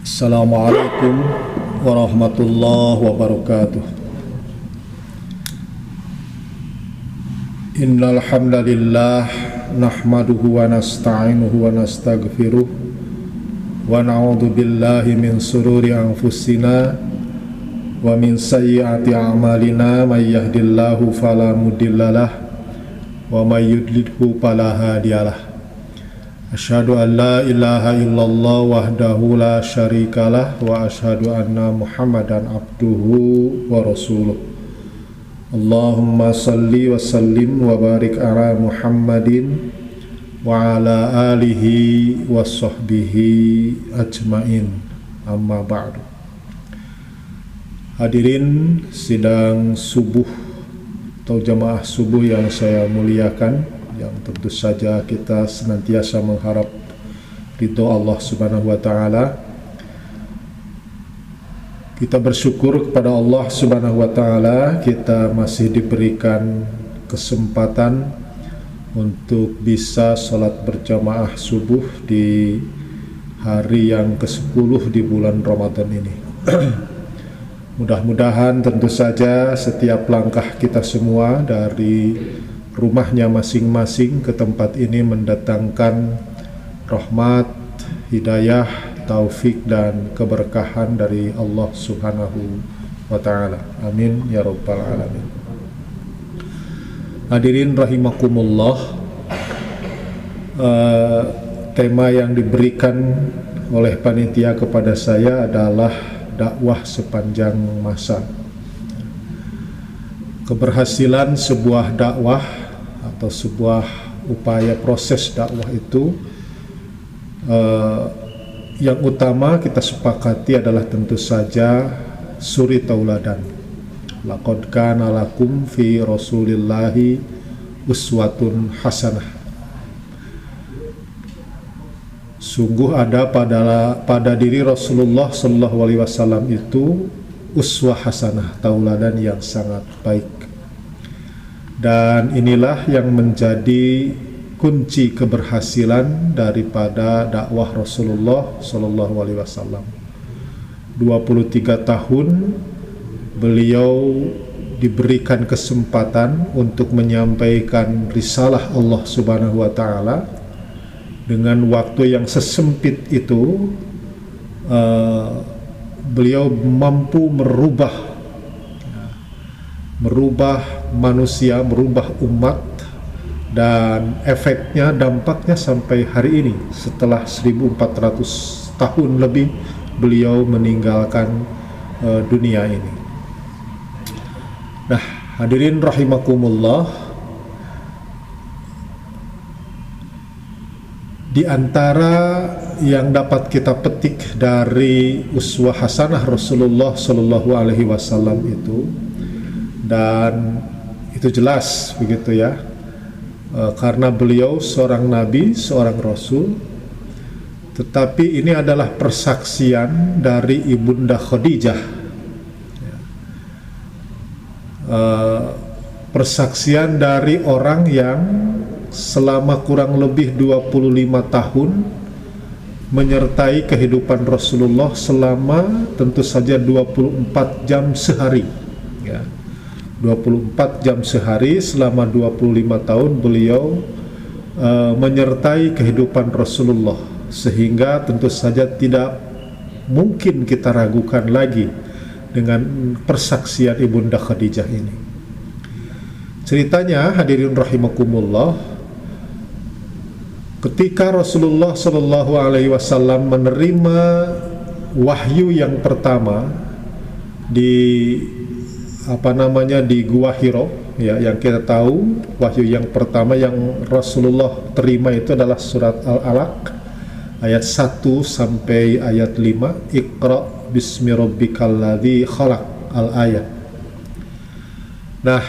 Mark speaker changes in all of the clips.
Speaker 1: Assalamualaikum warahmatullahi wabarakatuh. Innal hamdalillah nahmaduhu wa nasta'inuhu wa nastaghfiruh wa na'udzu billahi min sururi anfusina wa min sayyiati a'malina may yahdihillahu fala mudhillalah wa may yudlilhu fala hadiyalah. Asyhadu an la ilaha illallah wahdahu la syarikalah wa asyhadu anna Muhammadan abduhu wa rasuluh. Allahumma salli wa sallim wa barik ala Muhammadin wa ala alihi wa sahbihi ajmain. Amma ba'du. Hadirin sidang subuh atau jamaah subuh yang saya muliakan, yang tentu saja kita senantiasa mengharap ridho Allah Subhanahu wa taala. Kita bersyukur kepada Allah Subhanahu wa taala kita masih diberikan kesempatan untuk bisa sholat berjamaah subuh di hari yang ke-10 di bulan Ramadan ini. Mudah-mudahan tentu saja setiap langkah kita semua dari rumahnya masing-masing ke tempat ini mendatangkan rahmat, hidayah, taufik dan keberkahan dari Allah Subhanahu wa taala. Amin ya rabbal alamin. Hadirin rahimakumullah, tema yang diberikan oleh panitia kepada saya adalah dakwah sepanjang masa. Keberhasilan sebuah dakwah atau sebuah upaya proses dakwah itu yang utama kita sepakati adalah tentu saja suri tauladan. Laqad kana lakum fi rasulillahi uswatun hasanah. Sungguh ada pada diri Rasulullah sallallahu alaihi wasallam itu uswah hasanah, tauladan yang sangat baik. Dan inilah yang menjadi kunci keberhasilan daripada dakwah Rasulullah sallallahu alaihi wasallam. 23 tahun beliau diberikan kesempatan untuk menyampaikan risalah Allah Subhanahu wa taala dengan waktu yang sesempit itu. Beliau mampu merubah manusia, merubah umat, dan efeknya, dampaknya sampai hari ini setelah 1400 tahun lebih beliau meninggalkan dunia ini. Nah, hadirin rahimakumullah, di antara yang dapat kita petik dari uswah hasanah Rasulullah sallallahu alaihi wasallam itu, dan itu jelas begitu ya, karena beliau seorang nabi, seorang rasul, tetapi ini adalah persaksian dari Ibunda Khadijah, persaksian dari orang yang selama kurang lebih 25 tahun menyertai kehidupan Rasulullah selama tentu saja 24 jam sehari ya. 24 jam sehari selama 25 tahun beliau menyertai kehidupan Rasulullah, sehingga tentu saja tidak mungkin kita ragukan lagi dengan persaksian Ibunda Khadijah ini. Ceritanya, hadirin rahimakumullah, ketika Rasulullah Shallallahu Alaihi Wasallam menerima wahyu yang pertama di di Gua Hiro, ya, yang kita tahu wahyu yang pertama yang Rasulullah terima itu adalah surat Al-Alaq ayat 1 sampai ayat 5, Iqra bismi rabbikal ladzi khalaq, al-ayat. Nah,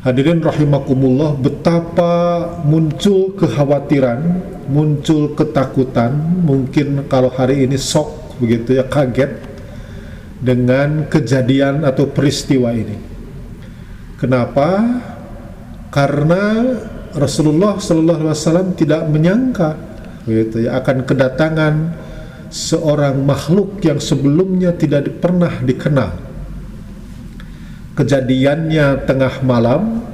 Speaker 1: hadirin rahimakumullah, betapa muncul kekhawatiran, muncul ketakutan, mungkin kalau hari ini shock begitu ya, kaget dengan kejadian atau peristiwa ini. Kenapa? Karena Rasulullah SAW tidak menyangka begitu ya, akan kedatangan seorang makhluk yang sebelumnya tidak pernah dikenal. Kejadiannya tengah malam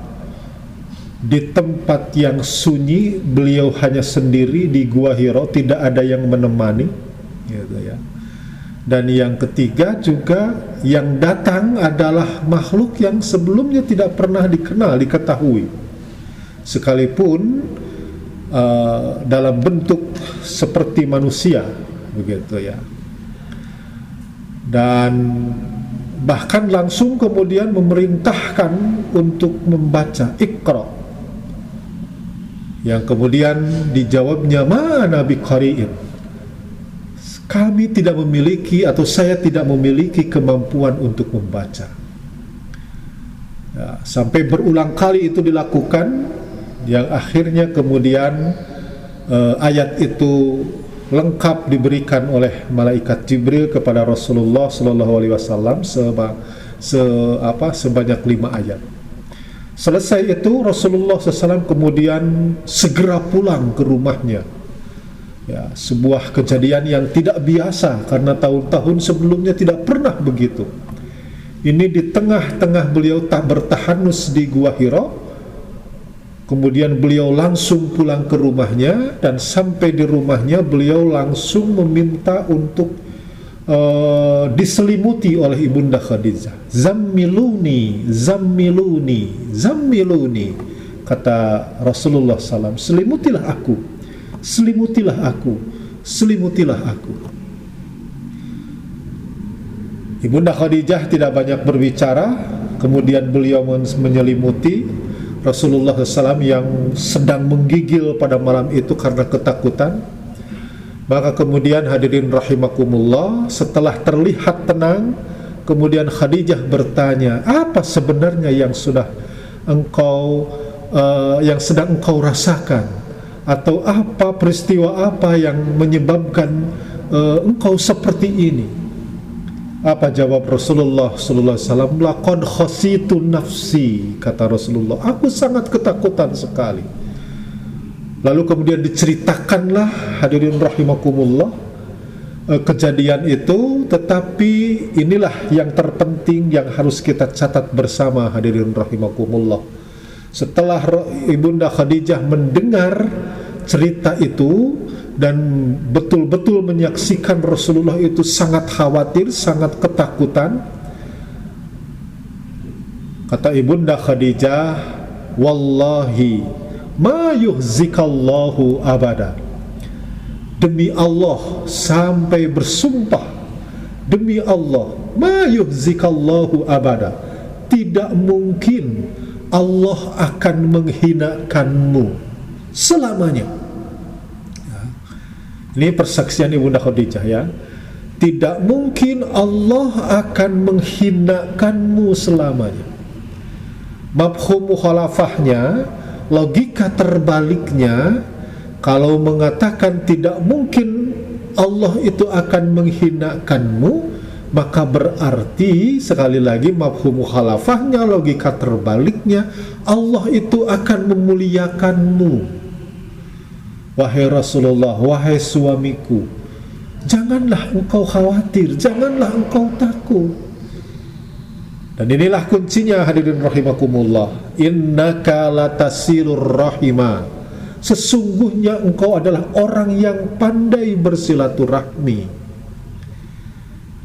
Speaker 1: di tempat yang sunyi, beliau hanya sendiri di Gua Hira, tidak ada yang menemani, gitu ya. Dan yang ketiga juga yang datang adalah makhluk yang sebelumnya tidak pernah dikenal, diketahui, sekalipun dalam bentuk seperti manusia, begitu ya. Dan bahkan langsung kemudian memerintahkan untuk membaca Iqra, yang kemudian dijawabnya, ma nabi qari'in, kami tidak memiliki, atau saya tidak memiliki kemampuan untuk membaca. Ya, sampai berulang kali itu dilakukan, yang akhirnya kemudian ayat itu lengkap diberikan oleh malaikat Jibril kepada Rasulullah SAW sebanyak 5 ayat. Selesai itu Rasulullah SAW kemudian segera pulang ke rumahnya. Ya, sebuah kejadian yang tidak biasa karena tahun-tahun sebelumnya tidak pernah begitu. Ini di tengah-tengah beliau tak bertahanus di Gua Hira. Kemudian beliau langsung pulang ke rumahnya, dan sampai di rumahnya beliau langsung meminta untuk diselimuti oleh Ibunda Khadijah. Zammiluni, zammiluni, zammiluni, kata Rasulullah SAW, selimutilah aku, selimutilah aku, selimutilah aku. Ibunda Khadijah tidak banyak berbicara, kemudian beliau menyelimuti Rasulullah SAW yang sedang menggigil pada malam itu karena ketakutan. Maka kemudian hadirin rahimakumullah, setelah terlihat tenang, kemudian Khadijah bertanya, apa sebenarnya yang sudah engkau yang sedang engkau rasakan, atau apa peristiwa apa yang menyebabkan engkau seperti ini? Apa jawab Rasulullah sallallahu alaihi wasallam? Laqad khasitu nafsi, kata Rasulullah, aku sangat ketakutan sekali. Lalu kemudian diceritakanlah, hadirin rahimakumullah, kejadian itu. Tetapi inilah yang terpenting yang harus kita catat bersama, hadirin rahimakumullah. Setelah Ibunda Khadijah mendengar cerita itu dan betul-betul menyaksikan Rasulullah itu sangat khawatir, sangat ketakutan, kata Ibunda Khadijah, wallahi ma yuhzikallahu abada, demi Allah, sampai bersumpah, demi Allah, ma yuhzikallahu abada, tidak mungkin Allah akan menghinakanmu selamanya. Ini persaksian Ibunda Khadijah, ya. Tidak mungkin Allah akan menghinakanmu selamanya. Mafhum mukhalafahnya, logika terbaliknya, kalau mengatakan tidak mungkin Allah itu akan menghinakanmu, maka berarti sekali lagi mafhum mukhalafahnya, logika terbaliknya, Allah itu akan memuliakanmu. Wahai Rasulullah, wahai suamiku, janganlah engkau khawatir, janganlah engkau takut. Dan inilah kuncinya, hadirin rahimakumullah, innaka latasilur rahima, sesungguhnya engkau adalah orang yang pandai bersilaturahmi.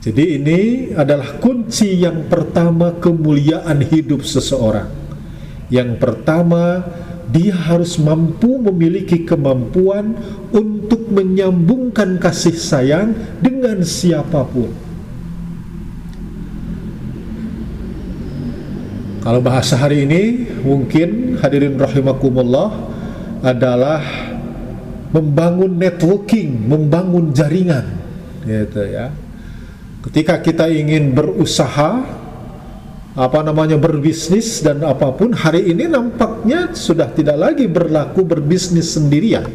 Speaker 1: Jadi ini adalah kunci yang pertama kemuliaan hidup seseorang. Yang pertama, dia harus mampu memiliki kemampuan untuk menyambungkan kasih sayang dengan siapapun. Kalau bahasa hari ini mungkin, hadirin rahimakumullah, adalah membangun networking, membangun jaringan, gitu ya. Ketika kita ingin berusaha, berbisnis dan apapun, hari ini nampaknya sudah tidak lagi berlaku berbisnis sendirian.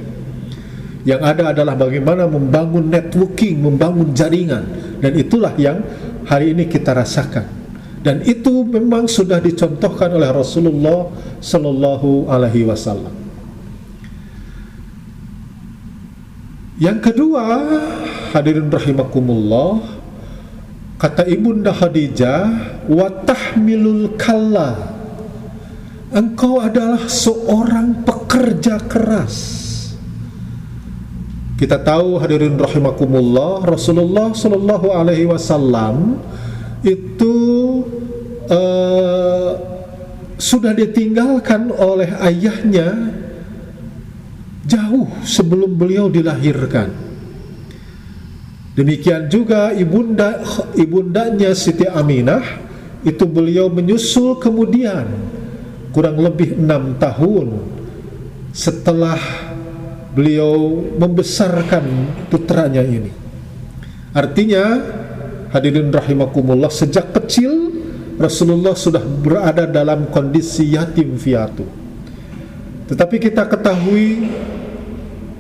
Speaker 1: Yang ada adalah bagaimana membangun networking, membangun jaringan, dan itulah yang hari ini kita rasakan. Dan itu memang sudah dicontohkan oleh Rasulullah Sallallahu Alaihi Wasallam. Yang kedua, hadirin rahimakumullah, kata Ibunda Khadijah, wa tahmilul kalla, engkau adalah seorang pekerja keras. Kita tahu hadirin rahimakumullah, Rasulullah sallallahu alaihi wasallam itu sudah ditinggalkan oleh ayahnya jauh sebelum beliau dilahirkan. Demikian juga ibundanya Siti Aminah, itu beliau menyusul kemudian kurang lebih 6 tahun setelah beliau membesarkan putranya ini. Artinya hadirin rahimakumullah, sejak kecil Rasulullah sudah berada dalam kondisi yatim piatu. Tetapi kita ketahui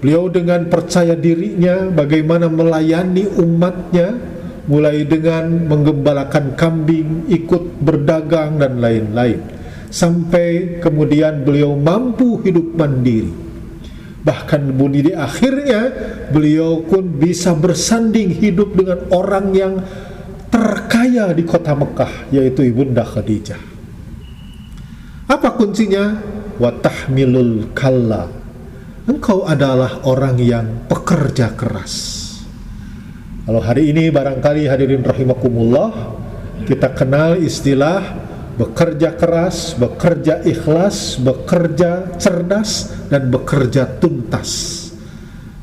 Speaker 1: beliau dengan percaya dirinya bagaimana melayani umatnya, mulai dengan menggembalakan kambing, ikut berdagang dan lain-lain, sampai kemudian beliau mampu hidup mandiri. Bahkan di akhirnya beliau pun bisa bersanding hidup dengan orang yang terkaya di kota Mekah, yaitu Ibunda Khadijah. Apa kuncinya? Wa tahmilul kalla, engkau adalah orang yang pekerja keras. Kalau hari ini barangkali hadirin rahimakumullah, kita kenal istilah bekerja keras, bekerja ikhlas, bekerja cerdas, dan bekerja tuntas.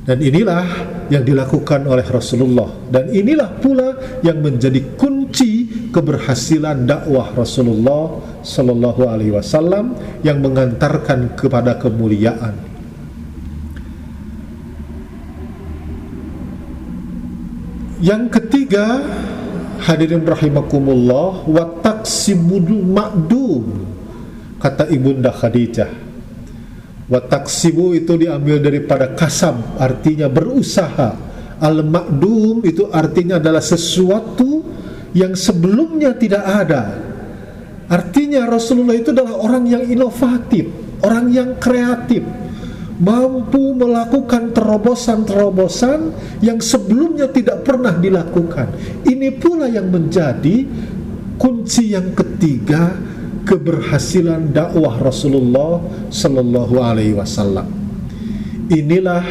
Speaker 1: Dan inilah yang dilakukan oleh Rasulullah, dan inilah pula yang menjadi kunci keberhasilan dakwah Rasulullah sallallahu alaihi wasallam yang mengantarkan kepada kemuliaan. Yang ketiga, hadirin rahimakumullah, wa taksibul ma'dum, kata Ibunda Khadijah. Wa taksibu itu diambil daripada kasab, artinya berusaha. Al-ma'dum itu artinya adalah sesuatu yang sebelumnya tidak ada. Artinya Rasulullah itu adalah orang yang inovatif, orang yang kreatif, mampu melakukan terobosan-terobosan yang sebelumnya tidak pernah dilakukan. Ini pula yang menjadi kunci yang ketiga keberhasilan dakwah Rasulullah sallallahu alaihi wasallam. Inilah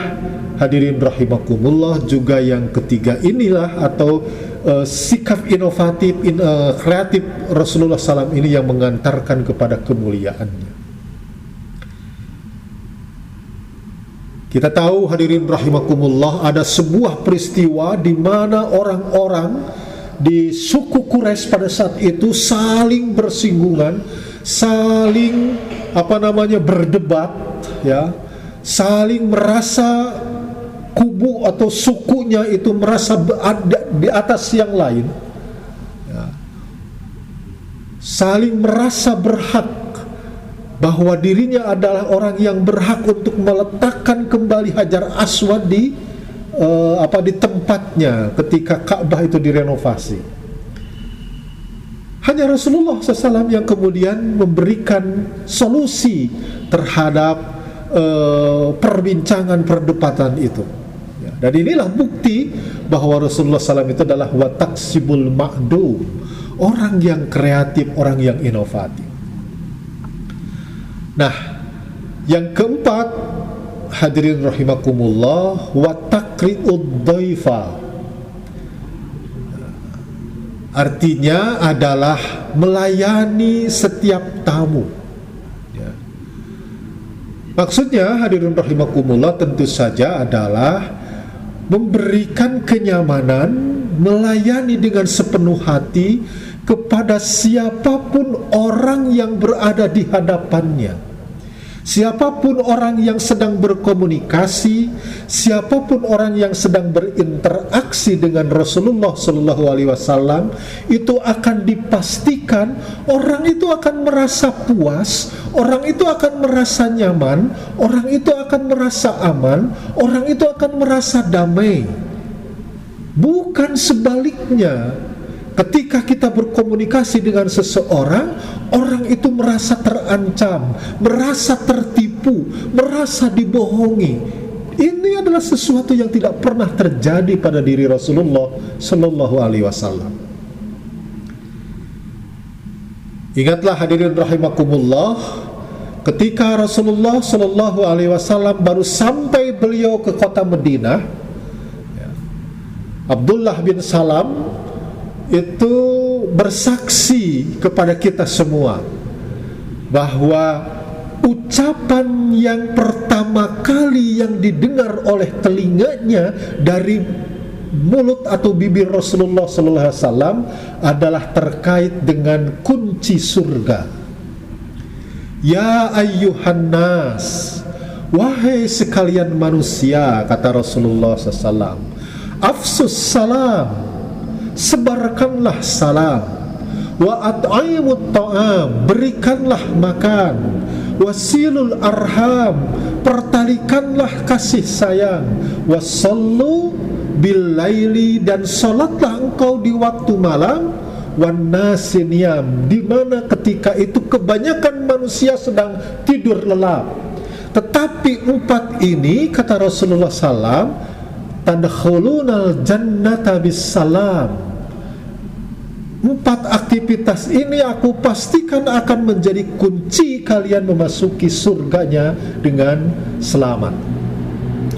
Speaker 1: hadirin rahimakumullah juga yang ketiga, inilah atau sikap inovatif, kreatif Rasulullah SAW ini yang mengantarkan kepada kemuliaannya. Kita tahu hadirin rahimakumullah, ada sebuah peristiwa di mana orang-orang di suku Quraisy pada saat itu saling bersinggungan, saling berdebat, ya, saling merasa kubu atau sukunya itu merasa di atas yang lain, ya, saling merasa berhak bahwa dirinya adalah orang yang berhak untuk meletakkan kembali Hajar Aswad di tempatnya ketika Ka'bah itu direnovasi. Hanya Rasulullah SAW yang kemudian memberikan solusi terhadap perbincangan perdebatan itu. Ya, dan inilah bukti bahwa Rasulullah SAW itu adalah wa taksibul ma'dum, orang yang kreatif, orang yang inovatif. Nah, yang keempat, hadirin rahimakumullah, wa takri'ud dhaifa, artinya adalah melayani setiap tamu, ya. Maksudnya hadirin rahimakumullah tentu saja adalah memberikan kenyamanan, melayani dengan sepenuh hati kepada siapapun orang yang berada di hadapannya. Siapapun orang yang sedang berkomunikasi, siapapun orang yang sedang berinteraksi dengan Rasulullah SAW, itu akan dipastikan orang itu akan merasa puas, orang itu akan merasa nyaman, orang itu akan merasa aman, orang itu akan merasa damai. Bukan sebaliknya. Ketika kita berkomunikasi dengan seseorang, orang itu merasa terancam, merasa tertipu, merasa dibohongi. Ini adalah sesuatu yang tidak pernah terjadi pada diri Rasulullah Sallallahu Alaihi Wasallam. Ingatlah hadirin rahimakumullah, ketika Rasulullah Sallallahu Alaihi Wasallam baru sampai beliau ke kota Madinah, Abdullah bin Salam itu bersaksi kepada kita semua bahwa ucapan yang pertama kali yang didengar oleh telinganya dari mulut atau bibir Rasulullah sallallahu alaihi wasallam adalah terkait dengan kunci surga. Ya ayyuhan nas, wahai sekalian manusia, kata Rasulullah sallallahu alaihi wasallam, afsus salam, sebarkanlah salam, wa at'imut ta'am, berikanlah makan, wasilul arham, pertalikanlah kasih sayang, wasallu bil laili, dan salatlah engkau di waktu malam, wan nasi niyam, di mana ketika itu kebanyakan manusia sedang tidur lelap. Tetapi 4 ini, kata Rasulullah sallam, tadkhulunal jannata bis salam. 4 aktivitas ini aku pastikan akan menjadi kunci kalian memasuki surganya dengan selamat.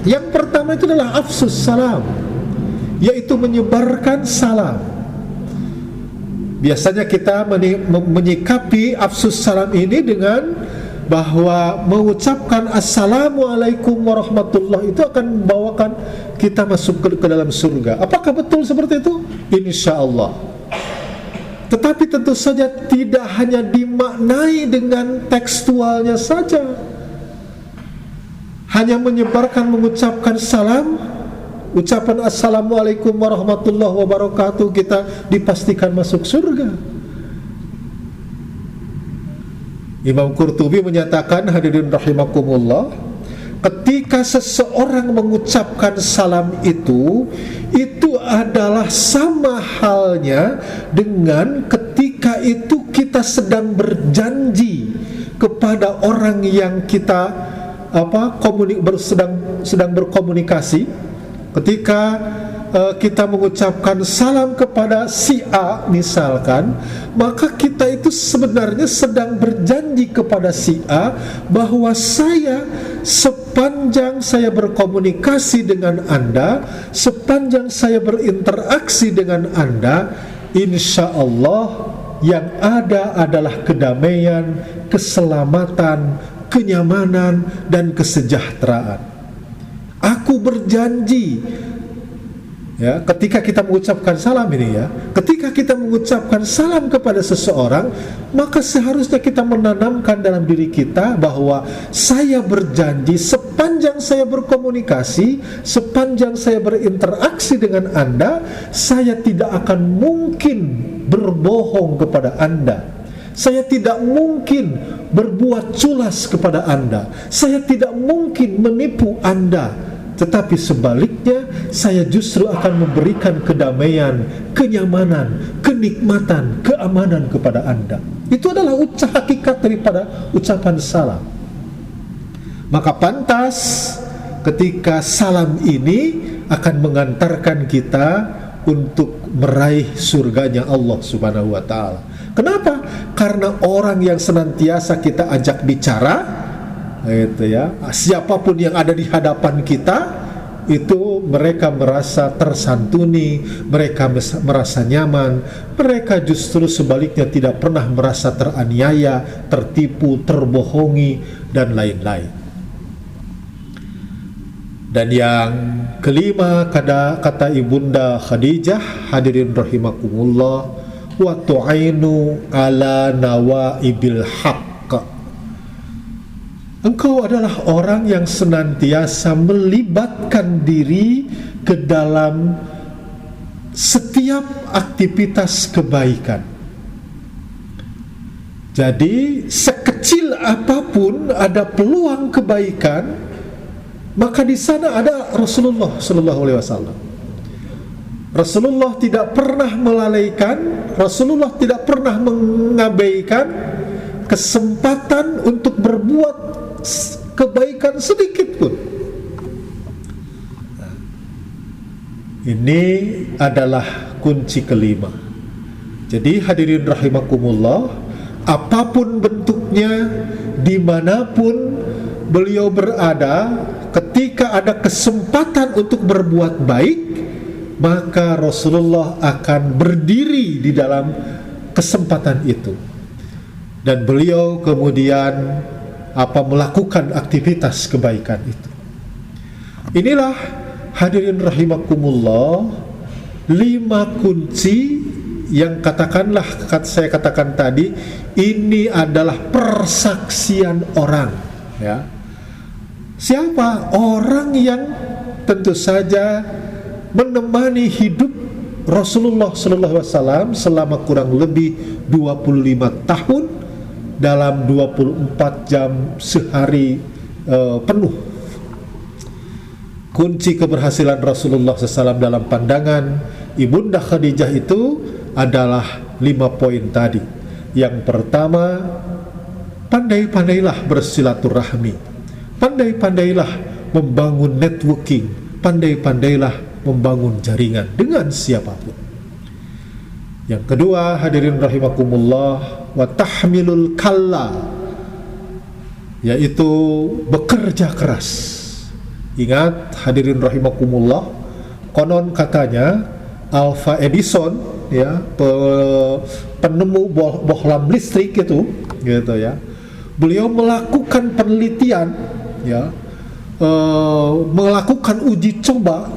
Speaker 1: Yang pertama itu adalah afsus salam, yaitu menyebarkan salam. Biasanya kita menyikapi afsus salam ini dengan bahwa mengucapkan assalamualaikum warahmatullahi itu akan membawakan kita masuk ke dalam surga. Apakah betul seperti itu? Insya Allah. Tetapi tentu saja tidak hanya dimaknai dengan tekstualnya saja. Hanya menyebarkan, mengucapkan salam, ucapan assalamualaikum warahmatullahi wabarakatuh, kita dipastikan masuk surga. Imam Qurtubi menyatakan, hadirin rahimakumullah, ketika seseorang mengucapkan salam itu adalah sama halnya dengan ketika itu kita sedang berjanji kepada orang yang kita sedang berkomunikasi. Ketika kita mengucapkan salam kepada si A misalkan, maka kita itu sebenarnya sedang berjanji kepada si A bahwa saya, sepanjang saya berkomunikasi dengan Anda, sepanjang saya berinteraksi dengan Anda, insya Allah yang ada adalah kedamaian, keselamatan, kenyamanan, dan kesejahteraan. Aku berjanji. Ya, ketika kita mengucapkan salam ini, ya, ketika kita mengucapkan salam kepada seseorang, maka seharusnya kita menanamkan dalam diri kita bahwa saya berjanji sepanjang saya berkomunikasi, sepanjang saya berinteraksi dengan Anda, saya tidak akan mungkin berbohong kepada Anda. Saya tidak mungkin berbuat culas kepada Anda. Saya tidak mungkin menipu Anda. Tetapi sebaliknya, saya justru akan memberikan kedamaian, kenyamanan, kenikmatan, keamanan kepada Anda. Itu adalah hakikat daripada ucapan salam. Maka pantas ketika salam ini akan mengantarkan kita untuk meraih surganya Allah Subhanahu wa ta'ala. Kenapa? Karena orang yang senantiasa kita ajak bicara, itu ya, siapapun yang ada di hadapan kita, itu mereka merasa tersantuni, mereka merasa nyaman, mereka justru sebaliknya tidak pernah merasa teraniaya, tertipu, terbohongi, dan lain-lain. Dan yang kelima, kata Ibunda Khadijah, hadirin rahimakumullah, wa tu'ainu ala nawaibil haq. Engkau adalah orang yang senantiasa melibatkan diri ke dalam setiap aktivitas kebaikan. Jadi sekecil apapun ada peluang kebaikan, maka di sana ada Rasulullah Sallallahu Alaihi Wasallam. Rasulullah tidak pernah melalaikan, Rasulullah tidak pernah mengabaikan kesempatan untuk berbuat kebaikan sedikit pun. Ini adalah kunci kelima. Jadi hadirin rahimakumullah, apapun bentuknya, dimanapun beliau berada, ketika ada kesempatan untuk berbuat baik, maka Rasulullah akan berdiri di dalam kesempatan itu. Dan beliau kemudian melakukan aktivitas kebaikan itu. Inilah hadirin rahimakumullah 5 kunci yang saya katakan tadi, ini adalah persaksian orang, ya. Siapa? Orang yang tentu saja menemani hidup Rasulullah SAW selama kurang lebih 25 tahun dalam 24 jam sehari penuh. Kunci keberhasilan Rasulullah SAW dalam pandangan Ibunda Khadijah itu adalah 5 poin tadi. Yang pertama, pandai-pandailah bersilaturahmi, pandai-pandailah membangun networking, pandai-pandailah membangun jaringan dengan siapapun. Yang kedua, hadirin rahimakumullah, wa tahmilul kalla, yaitu bekerja keras. Ingat hadirin rahimakumullah, konon katanya Alva Edison, ya, penemu bohlam listrik itu, gitu ya. Beliau melakukan penelitian, ya, melakukan uji coba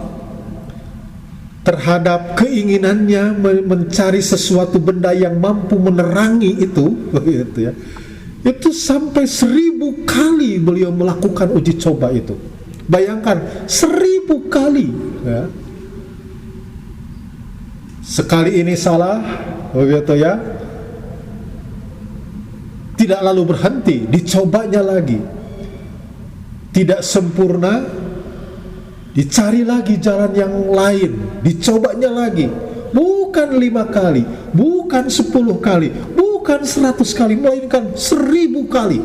Speaker 1: terhadap keinginannya mencari sesuatu benda yang mampu menerangi itu, gitu ya. Itu sampai 1000 kali beliau melakukan uji coba itu. Bayangkan 1000 kali, ya. Sekali ini salah, begitu ya, tidak lalu berhenti, dicobanya lagi. Tidak sempurna, dicari lagi jalan yang lain, dicobanya lagi. Bukan 5 kali, bukan 10 kali, bukan 100 kali, melainkan 1000 kali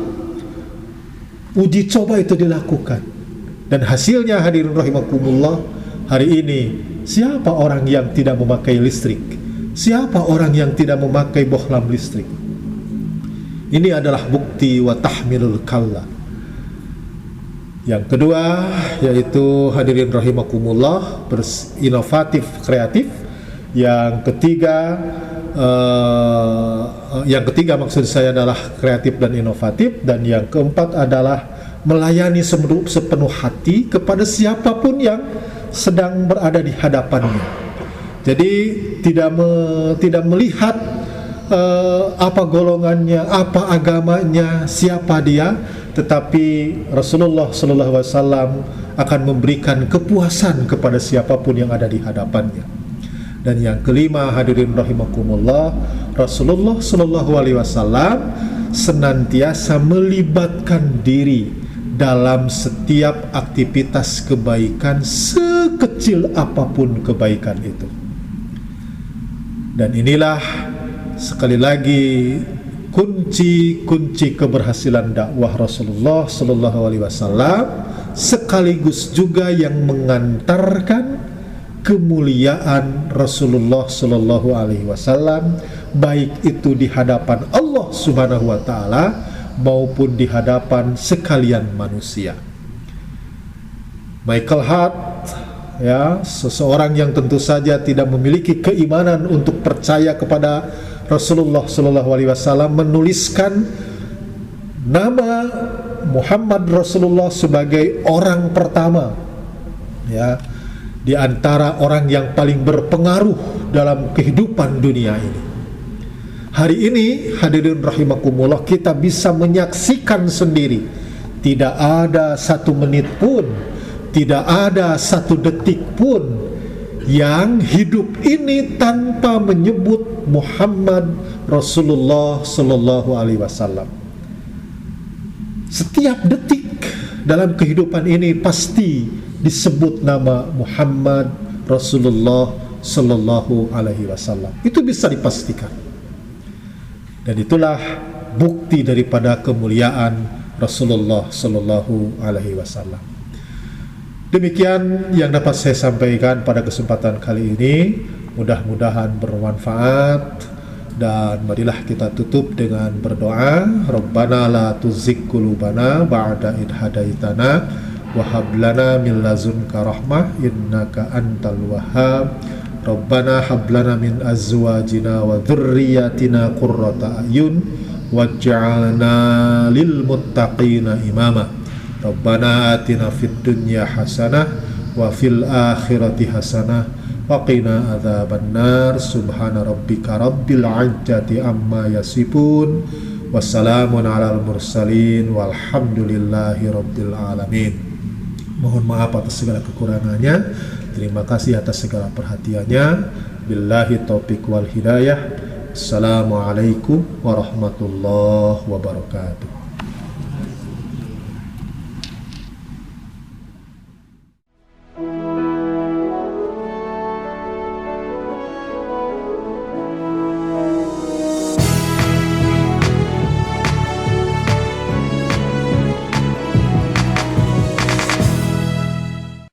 Speaker 1: uji coba itu dilakukan. Dan hasilnya hadirin rahimakumullah, hari ini siapa orang yang tidak memakai listrik? Siapa orang yang tidak memakai bohlam listrik? Ini adalah bukti wa tahmilul kalla. Yang kedua, yaitu hadirin rahimakumullah, inovatif, kreatif. Yang ketiga maksud saya adalah kreatif dan inovatif. Dan yang keempat adalah melayani sepenuh hati kepada siapapun yang sedang berada di hadapannya. Jadi tidak melihat apa golongannya, apa agamanya, siapa dia, tetapi Rasulullah SAW akan memberikan kepuasan kepada siapapun yang ada di hadapannya. Dan yang kelima, hadirin rahimakumullah, Rasulullah SAW senantiasa melibatkan diri dalam setiap aktivitas kebaikan, sekecil apapun kebaikan itu. Dan inilah sekali lagi kunci-kunci keberhasilan dakwah Rasulullah SAW, sekaligus juga yang mengantarkan kemuliaan Rasulullah SAW, baik itu di hadapan Allah Subhanahu wa Ta'ala maupun di hadapan sekalian manusia. Michael Hart, ya, seseorang yang tentu saja tidak memiliki keimanan untuk percaya kepada Rasulullah SAW, menuliskan nama Muhammad Rasulullah sebagai orang pertama, ya, di antara orang yang paling berpengaruh dalam kehidupan dunia ini. Hari ini hadirin rahimakumullah, kita bisa menyaksikan sendiri, tidak ada 1 menit pun, tidak ada 1 detik pun yang hidup ini tanpa menyebut Muhammad Rasulullah SAW. Setiap detik dalam kehidupan ini pasti disebut nama Muhammad Rasulullah SAW. Itu bisa dipastikan. Dan itulah bukti daripada kemuliaan Rasulullah SAW. Demikian yang dapat saya sampaikan pada kesempatan kali ini. Mudah-mudahan bermanfaat. Dan marilah kita tutup dengan berdoa. Rabbana la tuzigh qulubana ba'da idh hadaitana wa hab lana min lazunka rahmah innaka antal wahhab. Rabbana hab lana min azwajina wa dhurriyyatina qurrata a'yun waj'alna lil muttaqina imama. Rabbana atina fid dunya hasanah wa fil akhirati hasanah wa qina adzabannar. Subhana rabbika rabbil izzati amma yasifun. Wassalamun alal mursalin walhamdulillahi rabbil alamin. Mohon maaf atas segala kekurangannya. Terima kasih atas segala perhatiannya. Billahi taufiq wal hidayah. Assalamualaikum warahmatullahi wabarakatuh.